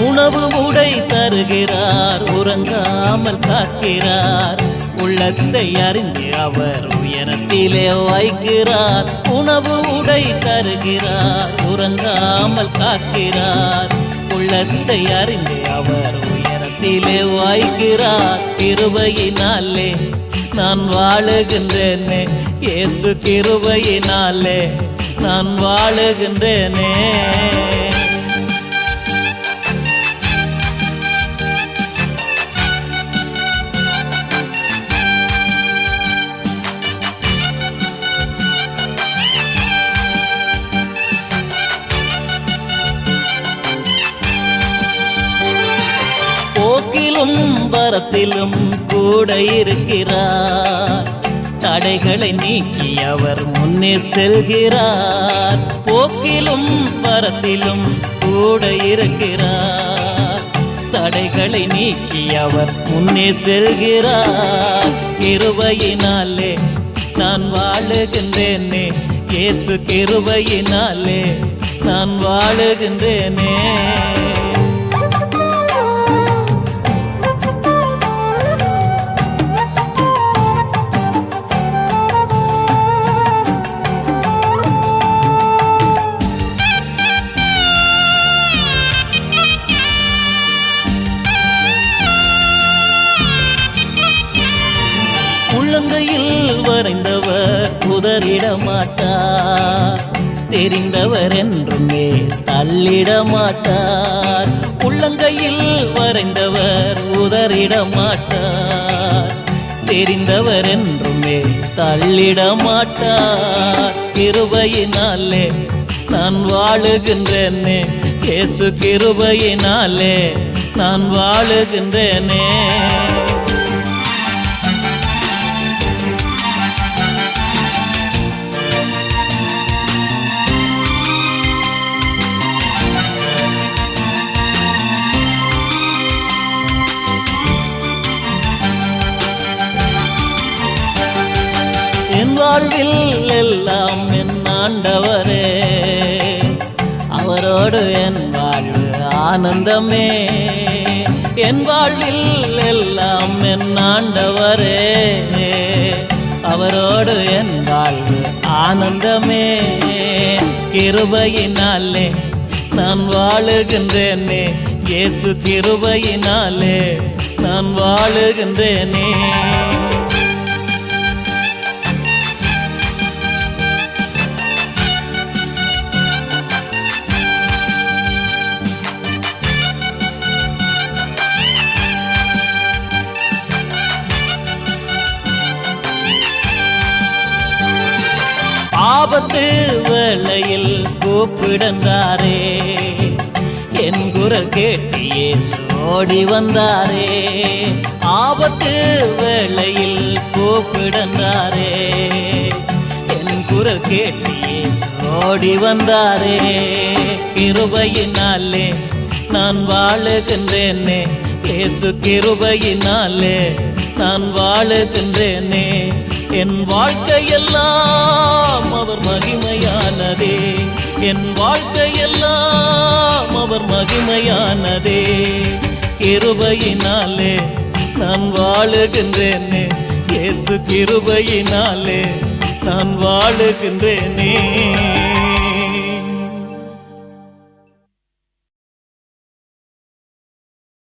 உணவு உடை தருகிறார், உறங்காமல் காக்கிறார், உள்ளத்தை அறிந்து அவர் உயரத்திலே வைக்கிறார். உணவு உடை தருகிறார், உறங்காமல் காக்கிறார், உள்ளத்தை அறிந்து அவர் உயரத்திலே வைக்கிறார். கிருபையினாலே நான் வாழுகின்றேனே, இயேசு கிருபையினாலே நான் வாழுகின்றேனே. போக்கிலும் வரத்திலும் கூட இருக்கிறார், தடைகளை நீக்கி அவர் முன்னே செல்கிறார். போக்கிலும் வரத்திலும் கூட இருக்கிறார், தடைகளை நீக்கி அவர் முன்னே செல்கிறார். கிருபையினாலே நான் வாழுகின்றேனே, இயேசு கிருபையினாலே நான் வாழுகின்றேனே. உள்ளங்கையில் வரைந்தவர் உதறிட மாட்டார், தெரிந்தவர் என்றுமே தள்ளிட மாட்டார். உள்ளங்கையில் வரைந்தவர் உதறிட மாட்டார், தெரிந்தவர் என்றுமே தள்ளிட மாட்டார். கிருபையினாலே நான் வாழுகின்றேனே, இயேசு கிருபையினாலே நான் வாழுகின்றேனே. என் வாழ்வில் எல்லாம் என் ஆண்டவரே, அவரோடு என் வாழ்வு ஆனந்தமே. என் வாழ்வில் எல்லாம் என் ஆண்டவரே, அவரோடு என் வாழ்வு ஆனந்தமே. கிருபையினாலே நான் வாழுகின்றேனே, இயேசு கிருபையினாலே நான் வாழுகின்றேனே. ஆபத்து வேளையில் கூப்பிடந்தாரே, என் குரல் கேட்டு இயேசு ஓடி வந்தாரே. ஆபத்து வேளையில் கூப்பிடந்தாரே, என் குரல் கேட்டு இயேசு ஓடி வந்தாரே. கிருபையினாலே நான் வாழுகின்றேனே, இயேசு கிருபையினாலே நான் வாழுகின்றேனே. என் வாழ்க்கையெல்லாம் அவர் மகிமையானதே, என் வாழ்க்கையெல்லாம் அவர் மகிமையானதே. கிருபையினாலே நான் வாழுகின்றேனே, இயேசு கிருபையினாலே நான் வாழுகின்றேனே.